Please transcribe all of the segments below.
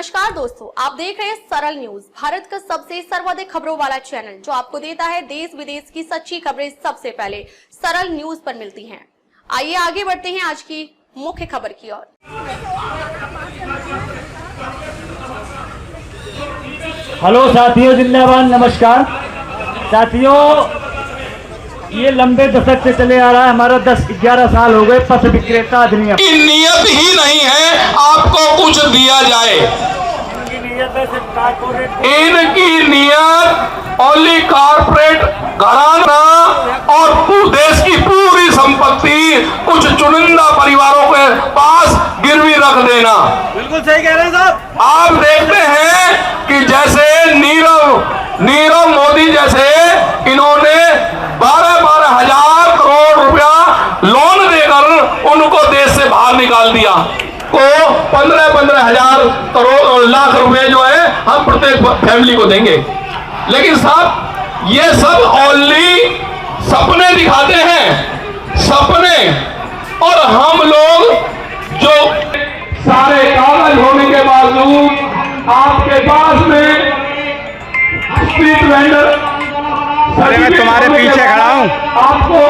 नमस्कार दोस्तों, आप देख रहे हैं सरल न्यूज, भारत का सबसे सर्वाधिक खबरों वाला चैनल जो आपको देता है देश विदेश की सच्ची खबरें सबसे पहले सरल न्यूज पर मिलती हैं। आइए आगे बढ़ते हैं आज की मुख्य खबर की ओर। हेलो साथियों, जिंदाबाद। नमस्कार साथियों, ये लंबे दशक से चले आ रहा है, हमारा 10-11 साल हो गए पथ विक्रेता अधिनियम। नियत ही नहीं है आपको कुछ दिया जाए, इनकी नियत ओनली कॉर्पोरेट घराना और देश की पूरी संपत्ति कुछ चुनिंदा परिवारों के पास गिरवी रख देना। बिल्कुल सही कह रहे हैं साहब। आप देखते हैं कि जैसे नीरव मोदी जैसे इन्होंने 12-12 हजार करोड़ रुपया लोन देकर उनको देश से बाहर निकाल दिया, को 15-15 हजार करोड़ लाख रुपए जो है हम प्रत्येक फैमिली को देंगे। लेकिन साहब ये सब ओनली सपने दिखाते हैं, सपने। और हम लोग जो सारे कागज होने के बावजूद आपके पास में स्ट्रीट वेंडर, मैं तुम्हारे पीछे खड़ा हूँ आपको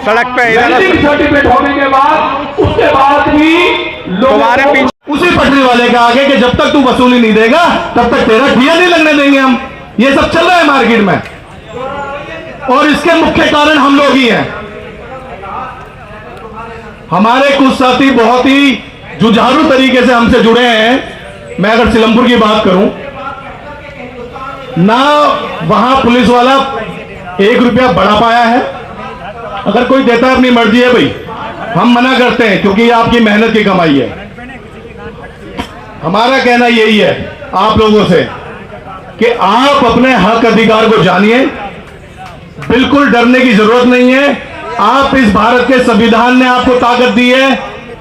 सड़क पे, सर्टिफिकेट होने के बाद उसके बाद भी तुम्हारे पीछे उसी पटरी वाले के आगे कि जब तक तू वसूली नहीं देगा तब तक तेरा ठिया नहीं लगने देंगे हम। ये सब चल रहा है मार्केट में और इसके मुख्य कारण हम लोग ही हैं। हमारे कुछ साथी बहुत ही जुझारू तरीके से हमसे जुड़े हैं। मैं अगर सिलमपुर की बात करूं ना, वहां पुलिस वाला 1 रुपया बढ़ा पाया है। अगर कोई देता है अपनी मर्जी है भाई, हम मना करते हैं क्योंकि ये आपकी मेहनत की कमाई है। हमारा कहना यही है आप लोगों से कि आप अपने हक अधिकार को जानिए, बिल्कुल डरने की जरूरत नहीं है। आप इस भारत के संविधान ने आपको ताकत दी है,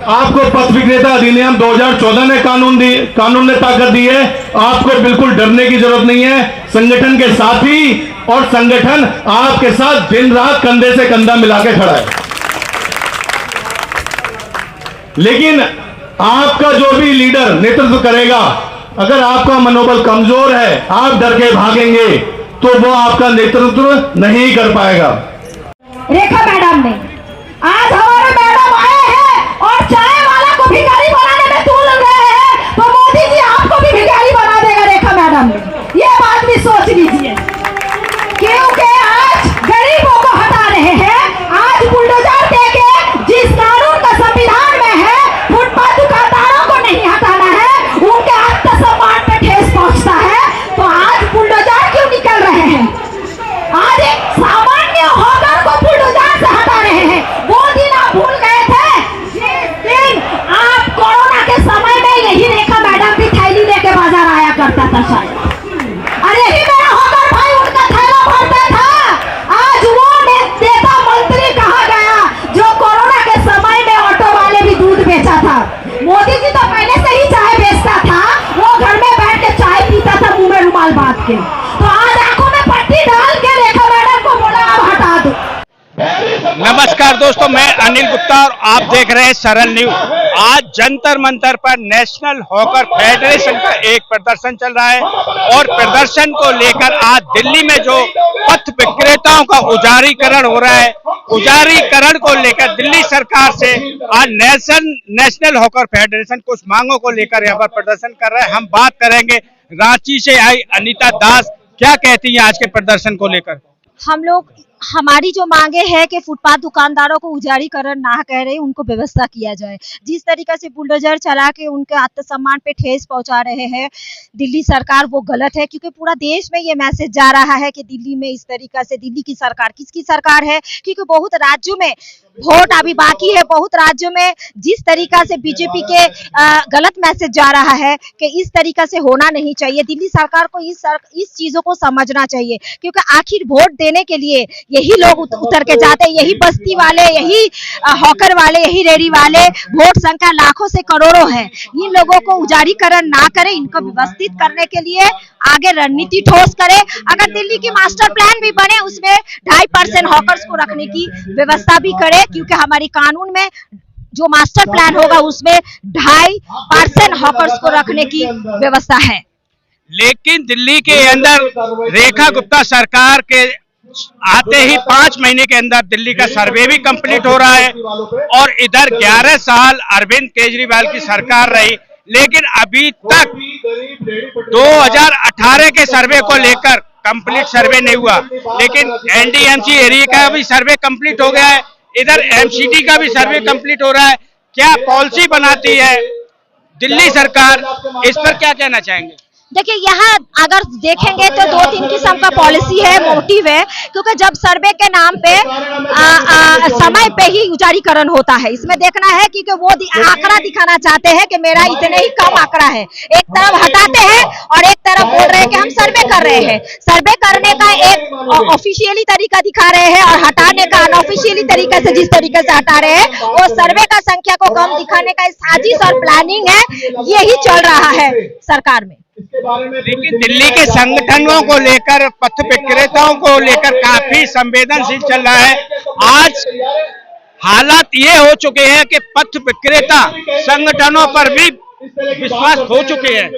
आपको पथ विक्रेता अधिनियम 2014 ने कानून ने ताकत दी है। आपको बिल्कुल डरने की जरूरत नहीं है। संगठन के साथी और संगठन आपके साथ दिन रात कंधे से कंधा मिला के खड़ा है। लेकिन आपका जो भी लीडर नेतृत्व करेगा, अगर आपका मनोबल कमजोर है, आप डर के भागेंगे तो वो आपका नेतृत्व नहीं कर पाएगा। रेखा मैडम ने आज हमारे मैडम आए हैं और चाय वाला को भिखारी बनाने में तुल रहे हैं, तो मोदी जी आपको भी भिखारी बना देगा रेखा मैडम ने। ये बात भी सोच लीजिए, क्योंकि आज गरीबों को हटा रहे हैं। आज बुलडोजर देके जिस कानून का संविधान में है, फुटपाथ दुकानदारों को नहीं हटाना है, उनके आत्मसम्मान पे ठेस पहुंचता है, तो आज बुलडोजर क्यों निकल रहे हैं? आज एक सामान्य हॉकर को बुलडोजर से हटा रहे हैं। वो दिन आप भूल गए थे जिस दिन आप कोरोना के समय में यही रेखा मैडम भी थैली लेके बाजार आया करता था शायद। अरे ही मेरा हॉकर भाई उनका थैला भरता था। आज वो नेता मंत्री कहा गया जो कोरोना के समय में ऑटो वाले भी दूध बेचा था। मोदी जी तो पहले से ही चाय बेचता था, वो घर में बैठ के चाय पीता था मुंह में रुमाल बांध के। तो आज आंखों में पट्टी डाल के रेखा मैडम को बोला आप हटा दो। नमस्कार दोस्तों, मैं अनिल गुप्ता और आप देख रहे हैं सरल न्यूज। आज जंतर मंतर पर नेशनल हॉकर फेडरेशन का एक प्रदर्शन चल रहा है और प्रदर्शन को लेकर आज दिल्ली में जो पथ विक्रेताओं का उजारीकरण हो रहा है, उजारीकरण को लेकर दिल्ली सरकार से आज नेशनल हॉकर फेडरेशन कुछ मांगों को लेकर यहाँ पर प्रदर्शन कर रहा है। हम बात करेंगे रांची से आई अनीता दास, क्या कहती हैं आज के प्रदर्शन को लेकर? हमारी जो मांगे है कि फुटपाथ दुकानदारों को उजारीकरण ना कह रहे, उनको व्यवस्था किया जाए। जिस तरीके से बुलडोजर चला के उनके आत्मसम्मान पे ठेस पहुंचा रहे हैं दिल्ली सरकार, वो गलत है। क्योंकि पूरा देश में ये मैसेज जा रहा है कि दिल्ली में इस तरीका से, दिल्ली की सरकार किसकी सरकार है? क्योंकि बहुत राज्यों में वोट अभी बाकी है, बहुत राज्यों में जिस तरीका से बीजेपी के गलत मैसेज जा रहा है कि इस तरीका से होना नहीं चाहिए। दिल्ली सरकार को इस चीजों को समझना चाहिए, क्योंकि आखिर वोट देने के लिए यही लोग उतर के जाते हैं, यही बस्ती वाले, यही हॉकर वाले, यही रेडी वाले। वोट संख्या लाखों से करोड़ों है। इन लोगों को उजारीकरण ना करें, इनको व्यवस्थित करने के लिए आगे रणनीति ठोस करें। अगर दिल्ली की मास्टर प्लान भी बने, उसमें 2.5% हॉकर्स को रखने की व्यवस्था भी करे, क्योंकि हमारी कानून में जो मास्टर प्लान होगा उसमें 2.5% हॉकर्स को रखने की व्यवस्था है। लेकिन दिल्ली के अंदर रेखा गुप्ता सरकार के आते ही 5 महीने के अंदर दिल्ली का सर्वे भी कंप्लीट हो रहा है और इधर 11 साल अरविंद केजरीवाल की सरकार रही, लेकिन अभी तक 2018 के सर्वे को लेकर कंप्लीट सर्वे नहीं हुआ। लेकिन एनडीएमसी एरिया का भी सर्वे कंप्लीट हो गया है, इधर एमसीडी का भी सर्वे कंप्लीट हो रहा है। क्या पॉलिसी बनाती है दिल्ली सरकार, इस पर क्या कहना चाहेंगे? देखिए, यहाँ अगर देखेंगे तो 2-3 किस्म का पॉलिसी है, मोटिव है, क्योंकि जब सर्वे के नाम पे समय पे ही उजारीकरण होता है, इसमें देखना है कि वो आंकड़ा दिखाना चाहते हैं कि मेरा इतने ही कम आंकड़ा है। एक तरफ हटाते हैं और एक तरफ बोल रहे हैं कि हम सर्वे कर रहे हैं। सर्वे करने का एक ऑफिशियली तरीका दिखा रहे हैं और हटाने का अनऑफिशियली तरीके से, जिस तरीके से हटा रहे हैं वो सर्वे का संख्या को कम दिखाने का साजिश और प्लानिंग है, यही चल रहा है सरकार में। लेकिन दिल्ली के संगठनों को लेकर, पथ विक्रेताओं को लेकर काफी संवेदनशील चल रहा है। आज हालात ये हो चुके हैं कि पथ विक्रेता संगठनों पर भी विश्वास हो चुके हैं,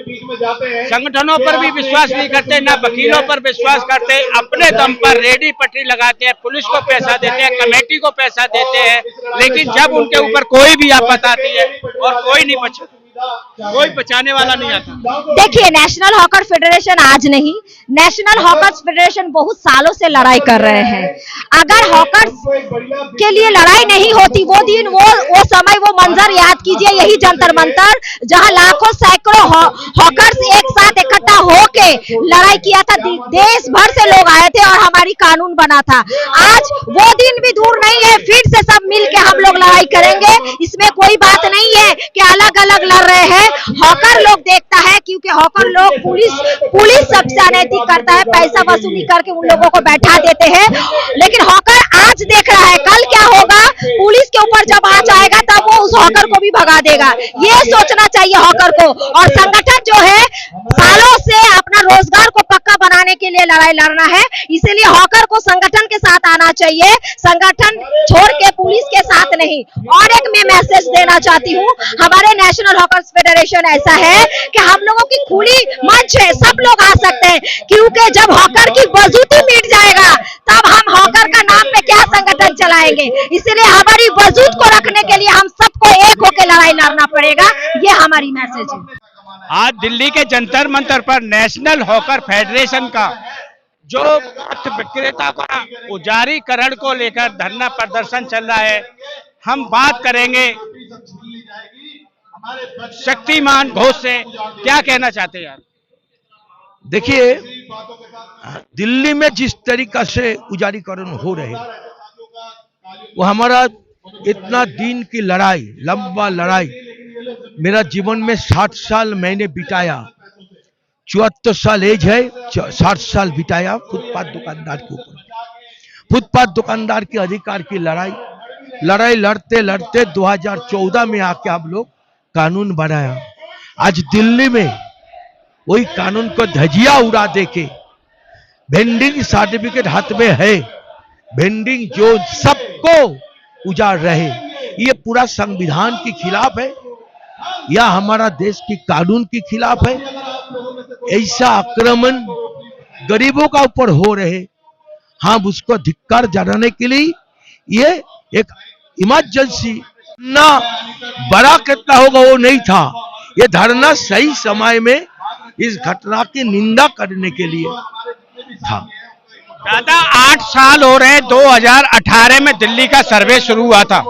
संगठनों पर भी विश्वास नहीं करते, ना वकीलों पर विश्वास करते, अपने दम पर रेडी पटरी लगाते हैं, पुलिस को पैसा देते हैं, कमेटी को पैसा देते हैं, लेकिन जब उनके ऊपर कोई भी आफत आती है और कोई बचाने वाला नहीं आता। देखिए, नेशनल हॉकर फेडरेशन आज नहीं, नेशनल हॉकर्स फेडरेशन बहुत सालों से लड़ाई कर रहे हैं। अगर हॉकर्स के लिए लड़ाई नहीं होती, वो दिन, वो समय, वो मंजर याद कीजिए, यही जंतर मंतर जहां लाखों सैकड़ों हॉकर्स एक साथ इकट्ठा होके लड़ाई किया था, देश भर से लोग आए थे और हमारी कानून बना था। आज वो दिन भी दूर नहीं है, फिर से सब मिलके हम लोग लड़ाई करेंगे। इसमें कोई बात नहीं है कि अलग अलग लड़ रहे हैं। हॉकर लोग देखता है, क्योंकि हॉकर लोग पुलिस सबसे अनैतिक करता है, पैसा वसूली करके उन लोगों को बैठा देते हैं। लेकिन हॉकर आज देख रहा है, कल क्या होगा, पुलिस के ऊपर जब आंच आएगा तब वो उस हॉकर को भी भगा देगा। ये सोचना चाहिए हॉकर को। और संगठन जो है, सालों से अपना रोजगार को पक्का बनाने के लिए लड़ाई लड़ना है, इसीलिए हॉकर को संगठन के साथ आना चाहिए, संगठन छोड़ के पुलिस के साथ नहीं। और एक मैं मैसेज देना चाहती हूँ, हमारे नेशनल हॉकर्स फेडरेशन ऐसा है कि हम लोगों की खुली मंच है, सब लोग आ सकते हैं, क्योंकि जब हॉकर की वजूदी मिट जाएगा तब हम हॉकर का नाम पे क्या संगठन चलाएंगे। इसलिए हमारी वजूद को रखने के लिए हम सबको एक होकर लड़ाई लड़ना पड़ेगा, ये हमारी मैसेज है। आज दिल्ली के जंतर मंतर पर नेशनल हॉकर फेडरेशन का जो पथ विक्रेता का उजारीकरण को लेकर धरना प्रदर्शन चल रहा है, हम बात करेंगे शक्तिमान घोष से। क्या कहना चाहते हैं आप? देखिए, दिल्ली में जिस तरीका से उजारीकरण हो रहे, वो हमारा इतना दिन की लड़ाई, लंबा लड़ाई, मेरा जीवन में 60 साल मैंने बिताया, 74 साल एज है, 60 साल बिताया फुटपाथ दुकानदार के ऊपर। फुटपाथ दुकानदार के अधिकार की लड़ाई लड़ते लड़ते 2014 में आके हम लोग कानून बनाया। आज दिल्ली में वही कानून को धजिया उड़ा देके वेंडिंग सर्टिफिकेट हाथ में है, वेंडिंग जो सबको उजाड़ रहे, ये पूरा संविधान के खिलाफ है या हमारा देश की कानून के खिलाफ है। ऐसा आक्रमण गरीबों का ऊपर हो रहे, हम उसको धिक्कार जताने के लिए ये एक इमरजेंसी ना बड़ा कितना होगा वो नहीं था, ये धरना सही समय में इस घटना की निंदा करने के लिए था। दादा, 8 साल हो रहे, 2018 में दिल्ली का सर्वे शुरू हुआ था,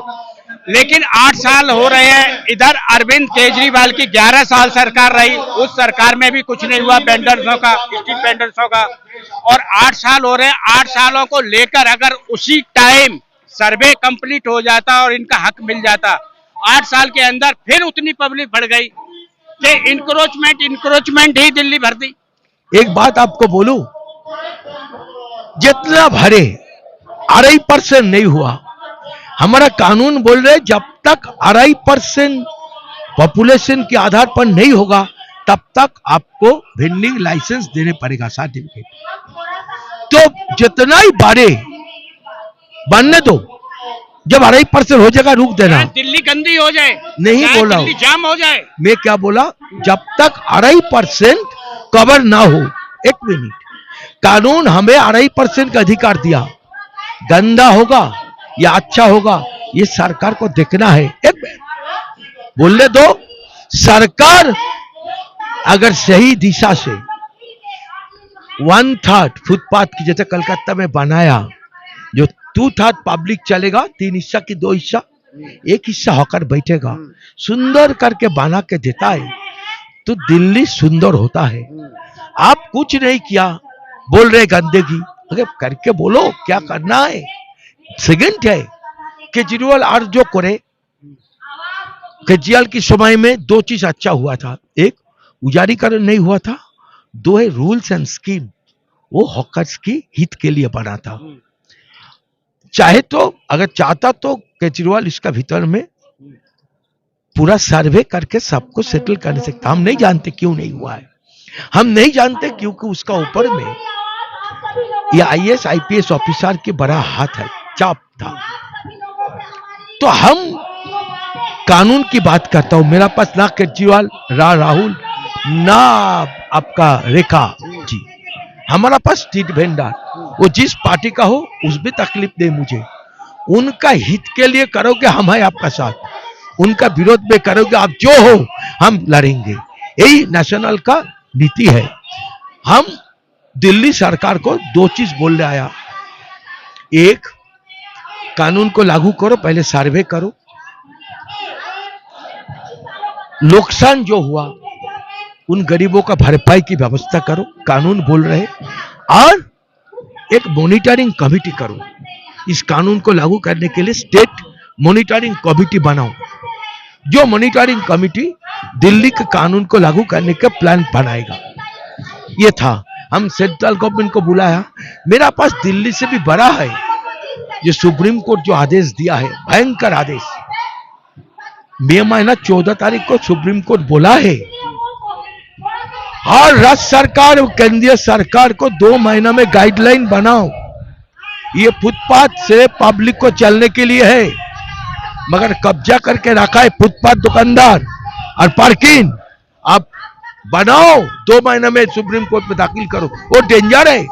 लेकिन 8 साल हो रहे हैं, इधर अरविंद केजरीवाल की 11 साल सरकार रही, उस सरकार में भी कुछ नहीं हुआ वेंडर्सों का, स्ट्रीट वेंडर्सों का, और 8 साल हो रहे हैं। 8 सालों को लेकर अगर उसी टाइम सर्वे कंप्लीट हो जाता और इनका हक मिल जाता, 8 साल के अंदर फिर उतनी पब्लिक बढ़ गई कि इंक्रोचमेंट ही दिल्ली भर दी। एक बात आपको बोलूं, जितना भरे 2.5% नहीं हुआ। हमारा कानून बोल रहे जब तक 2.5% पॉपुलेशन के आधार पर नहीं होगा तब तक आपको वेंडिंग लाइसेंस देने पड़ेगा, सर्टिफिकेट। तो जितना ही बढ़े बनने दो, जब 2.5% हो जाएगा रुक देना। दिल्ली गंदी हो जाए, नहीं बोला, दिल्ली जाम हो जाए। मैं क्या बोला, जब तक 2.5% कवर ना हो। एक मिनट, कानून हमें 2.5% का अधिकार दिया, गंदा होगा या अच्छा होगा ये सरकार को देखना है। एक बोलने दो, सरकार अगर सही दिशा से 1/3 फुटपाथ की जैसे कलकत्ता में बनाया, जो 2/3 पब्लिक चलेगा, 3 हिस्सा की 2 हिस्सा, 1 हिस्सा हॉकर बैठेगा, सुंदर करके बना के देता है तो दिल्ली सुंदर होता है। आप कुछ नहीं किया, बोल रहे गंदगी, अगर करके बोलो क्या करना है। सेकंड है केजरीवाल और जो करे, केजरीवाल की समय में 2 चीज अच्छा हुआ था, एक उजारीकरण नहीं हुआ था, 2 है रूल्स एंड स्कीम, वो हॉकर्स की हित के लिए बना था। चाहे तो अगर चाहता तो केजरीवाल इसका भीतर में पूरा सर्वे करके सबको सेटल करने सकता। हम नहीं जानते क्यों नहीं हुआ है, हम नहीं जानते क्योंकि उसका ऊपर में ये IAS IPS ऑफिसर के बड़ा हाथ है, चाप था। तो हम कानून की बात करता हूं, मेरा पास ना केजरीवाल राहुल ना आपका रेखा जी, हमारा पास स्ट्रीट वेंडर, वो जिस पार्टी का हो उस भी तकलीफ दे मुझे, उनका हित के लिए करोगे हम है आपका साथ, उनका विरोध में करोगे आप जो हो हम लड़ेंगे। यही नेशनल का नीति है। हम दिल्ली सरकार को 2 चीज बोलने आया, एक कानून को लागू करो, पहले सर्वे करो, नुकसान जो हुआ उन गरीबों का भरपाई की व्यवस्था करो, कानून बोल रहे, और एक मॉनिटरिंग कमेटी करो, इस कानून को लागू करने के लिए स्टेट मॉनिटरिंग कमेटी बनाओ, जो मॉनिटरिंग कमेटी दिल्ली के कानून को लागू करने का प्लान बनाएगा। ये था, हम सेंट्रल गवर्नमेंट को बुलाया, मेरा पास दिल्ली से भी बड़ा है, जो सुप्रीम कोर्ट जो आदेश दिया है, भयंकर आदेश, मई महीना 14 तारीख को सुप्रीम कोर्ट बोला है, और राज्य सरकार और केंद्रीय सरकार को 2 महीना में गाइडलाइन बनाओ, ये फुटपाथ से पब्लिक को चलने के लिए है, मगर कब्जा करके रखा है फुटपाथ दुकानदार और पार्किंग, आप बनाओ 2 महीने में सुप्रीम कोर्ट में दाखिल करो। वो डेंजर है,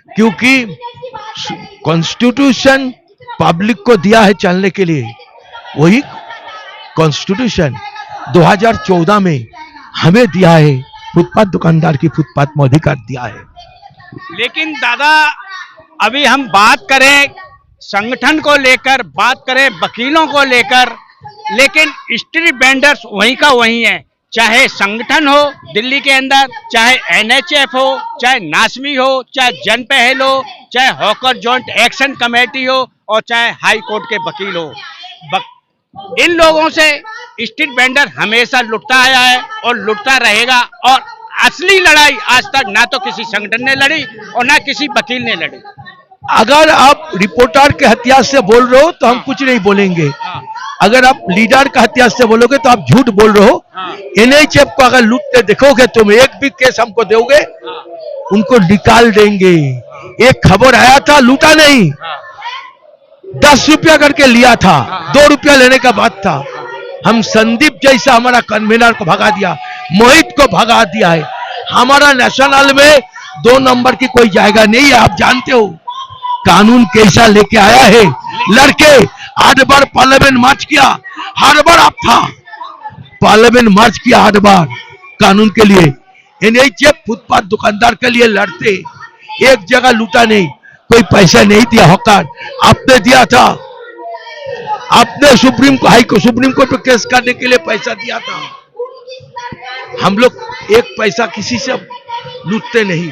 क्योंकि कॉन्स्टिट्यूशन पब्लिक को दिया है चलने के लिए, वही कॉन्स्टिट्यूशन 2014 में हमें दिया है, फुटपाथ दुकानदार की फुटपाथ में अधिकार दिया है। लेकिन दादा, अभी हम बात करें संगठन को लेकर, बात करें वकीलों को लेकर, लेकिन स्ट्रीट वेंडर्स वहीं का वहीं है, चाहे संगठन हो दिल्ली के अंदर, चाहे NHF हो, चाहे नासमी हो, चाहे जन पहल हो, चाहे हॉकर जॉइंट एक्शन कमेटी हो, और चाहे हाई कोर्ट के वकील हो, इन लोगों से स्ट्रीट वेंडर हमेशा लुटता आया है और लुटता रहेगा। और असली लड़ाई आज तक ना तो किसी संगठन ने लड़ी और ना किसी वकील ने लड़ी। अगर आप रिपोर्टर के हथियार से बोल रहे हो तो हम कुछ नहीं बोलेंगे, अगर आप लीडर का हथियार से बोलोगे तो आप झूठ बोल रहे हो। NHF को अगर लूटते देखोगे तुम, एक भी केस हमको दोगे, उनको निकाल देंगे। एक खबर आया था, लूटा नहीं, 10 रुपया करके लिया था, 2 रुपया लेने का बात था। हम संदीप जैसा हमारा कन्वीनर को भगा दिया, मोहित को भगा दिया है। हमारा नेशनल में 2 नंबर की कोई जाएगा नहीं है। आप जानते हो कानून कैसा लेके आया है, लड़के 8 बार पार्लियामेंट मार्च किया, हर बार आप था, पार्लियामेंट मार्च किया 8 बार कानून के लिए। NHF फुटपाथ दुकानदार के लिए लड़ते, एक जगह लूटा नहीं, कोई पैसा नहीं दिया। हॉकर आपने दिया था, आपने सुप्रीम कोर्ट पे केस करने के लिए पैसा दिया था। हम लोग एक पैसा किसी से लूटते नहीं,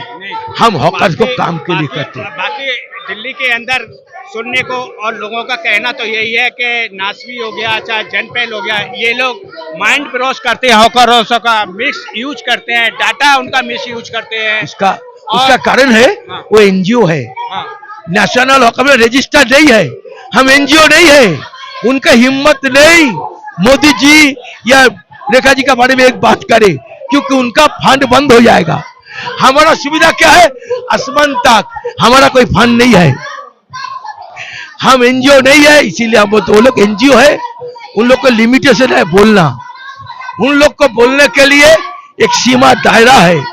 हम हॉकर को काम के लिए करते। बाकी दिल्ली के अंदर सुनने को और लोगों का कहना तो यही है कि नासवी हो गया, चाहे जनपैल हो गया, ये लोग माइंड ब्रोस करते हैं, हॉकरों का मिस यूज करते हैं, डाटा उनका मिस यूज करते हैं। उसका कारण है वो NGO है, नेशनल हॉकर में रजिस्टर नहीं है, हम NGO नहीं है, उनका हिम्मत नहीं मोदी जी या रेखा जी का बारे में एक बात करे, क्योंकि उनका फंड बंद हो जाएगा। हमारा सुविधा क्या है, आसमान तक, हमारा कोई फंड नहीं है। हम एनजीओ नहीं है, इसीलिए हम तो वो लोग एनजीओ है, उन लोग को लिमिटेशन है बोलना, उन लोग को बोलने के लिए एक सीमा दायरा है,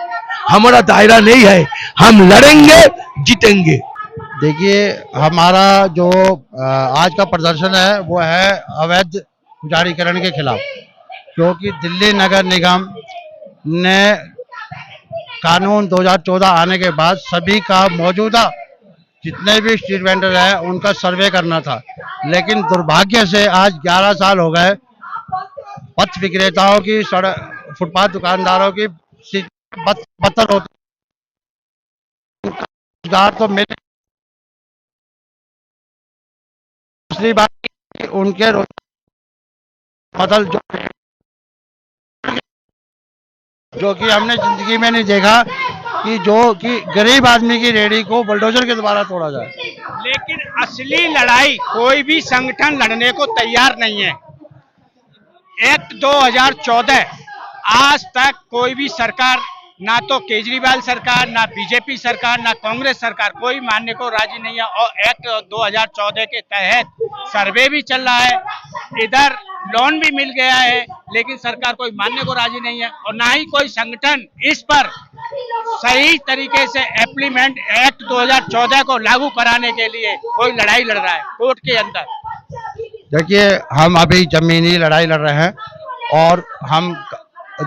हमारा दायरा नहीं है, हम लड़ेंगे जीतेंगे। देखिए हमारा जो आज का प्रदर्शन है वो है अवैध उजारीकरण के खिलाफ, क्योंकि दिल्ली नगर निगम ने कानून 2014 आने के बाद सभी का मौजूदा जितने भी स्ट्रीट वेंडर है उनका सर्वे करना था, लेकिन दुर्भाग्य से आज 11 साल हो गए पथ विक्रेताओं की, फुटपाथ दुकानदारों की बदतर होती, रोजगार तो मिले, दूसरी बात उनके बदल जो कि हमने जिंदगी में नहीं देखा कि गरीब आदमी की रेहड़ी को बुलडोजर के द्वारा तोड़ा जाए। लेकिन असली लड़ाई कोई भी संगठन लड़ने को तैयार नहीं है। एक्ट 2014 आज तक कोई भी सरकार, ना तो केजरीवाल सरकार, ना बीजेपी सरकार, ना कांग्रेस सरकार, कोई मानने को राजी नहीं है। और एक्ट 2014 के तहत सर्वे भी चल रहा है, इधर लोन भी मिल गया है, लेकिन सरकार कोई मानने को राजी नहीं है और ना ही कोई संगठन इस पर सही तरीके से इम्प्लीमेंट एक्ट 2014 को लागू कराने के लिए कोई लड़ाई लड़ रहा है कोर्ट के अंदर। देखिए हम अभी जमीनी लड़ाई लड़ रहे हैं और हम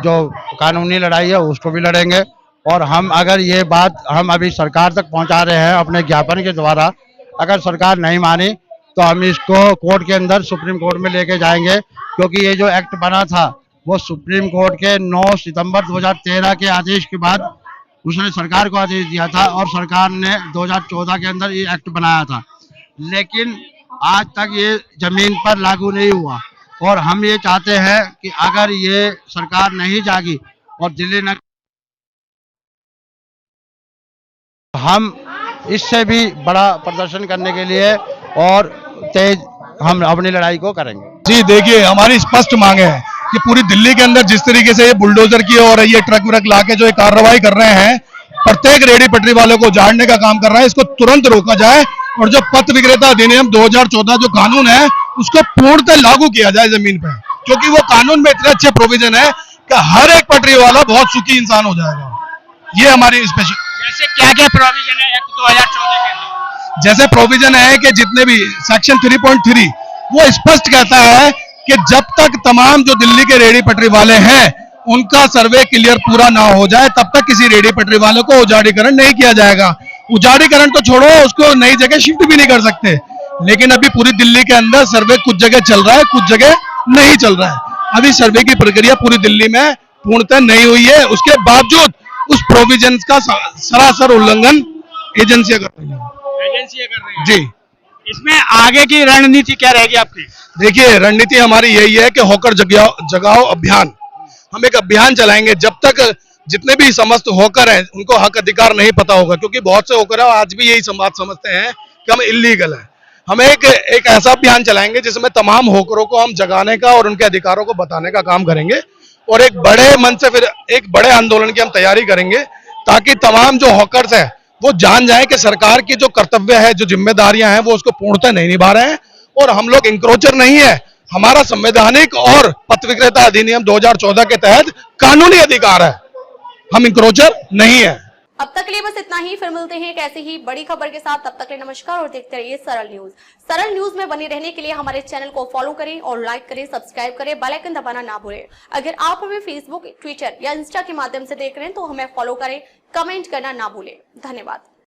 जो कानूनी लड़ाई है उसको भी लड़ेंगे, और हम अगर ये बात हम अभी सरकार तक पहुंचा रहे हैं अपने ज्ञापन के द्वारा, अगर सरकार नहीं मानी तो हम इसको कोर्ट के अंदर सुप्रीम कोर्ट में लेके जाएंगे, क्योंकि ये जो एक्ट बना था वो सुप्रीम कोर्ट के 9 सितंबर 2013 के आदेश के बाद उसने सरकार को आदेश दिया था और सरकार ने 2014 के अंदर ये एक्ट बनाया था, लेकिन आज तक ये जमीन पर लागू नहीं हुआ। और हम ये चाहते हैं कि अगर ये सरकार नहीं जागी और दिल्ली नगर, हम इससे भी बड़ा प्रदर्शन करने के लिए और तेज हम अपनी लड़ाई को करेंगे। जी देखिए, हमारी स्पष्ट मांगे है कि पूरी दिल्ली के अंदर जिस तरीके से ये बुलडोजर की और ये ट्रक व्रक लाके जो कार्रवाई कर रहे हैं, प्रत्येक रेहड़ी पटरी वालों को उजाड़ने का काम कर रहा है, इसको तुरंत रोका जाए और जो पथ विक्रेता अधिनियम 2014 जो कानून है उसको पूर्णतः लागू किया जाए जमीन पे, क्योंकि वो कानून में इतने अच्छे प्रोविजन है कि हर एक पटरी वाला बहुत सुखी इंसान हो जाएगा। ये हमारी स्पेशल। जैसे क्या क्या प्रोविजन है एक्ट 2014 के? जैसे प्रोविजन है कि जितने भी सेक्शन 3.3 वो स्पष्ट कहता है कि जब तक तमाम जो दिल्ली के रेहड़ी पटरी वाले हैं उनका सर्वे क्लियर पूरा ना हो जाए तब तक किसी रेहड़ी पटरी वालों को उजाड़ीकरण नहीं किया जाएगा। उजाड़ीकरण तो छोड़ो, उसको नई जगह शिफ्ट भी नहीं कर सकते। लेकिन अभी पूरी दिल्ली के अंदर सर्वे कुछ जगह चल रहा है, कुछ जगह नहीं चल रहा है। अभी सर्वे की प्रक्रिया पूरी दिल्ली में पूर्णतः नहीं हुई है, उसके बावजूद उस प्रोविजन का सरासर उल्लंघन एजेंसियां कर रही है। जी, इसमें आगे की रणनीति क्या रहेगी आपकी? देखिए, रणनीति हमारी यही है कि होकर जगाओ अभियान, हम एक अभियान चलाएंगे जब तक जितने भी समस्त होकर हैं उनको हक अधिकार नहीं पता होगा, क्योंकि बहुत से होकर आज भी यही बात समझते हैं कि हम इल्लीगल है। हम एक ऐसा अभियान चलाएंगे जिसमें तमाम होकरों को हम जगाने का और उनके अधिकारों को बताने का काम करेंगे और एक बड़े मन से फिर एक बड़े आंदोलन की हम तैयारी करेंगे, ताकि तमाम जो हॉकर्स हैं वो जान जाए कि सरकार की जो कर्तव्य है, जो जिम्मेदारियां हैं वो उसको पूर्णतः नहीं निभा रहे हैं। और हम लोग इंक्रोचर नहीं है, हमारा संवैधानिक और पथ विक्रेता अधिनियम 2014 के तहत कानूनी अधिकार है, हम इंक्रोचर नहीं है। अब तक के लिए बस इतना ही, फिर मिलते हैं एक ऐसी ही बड़ी खबर के साथ। तब तक के लिए नमस्कार और देखते रहिए सरल न्यूज। सरल न्यूज में बने रहने के लिए हमारे चैनल को फॉलो करें और लाइक करें, सब्सक्राइब करें, बेल आइकन दबाना ना भूलें। अगर आप हमें फेसबुक, ट्विटर या इंस्टा के माध्यम से देख रहे हैं तो हमें फॉलो करें, कमेंट करना ना भूलें। धन्यवाद।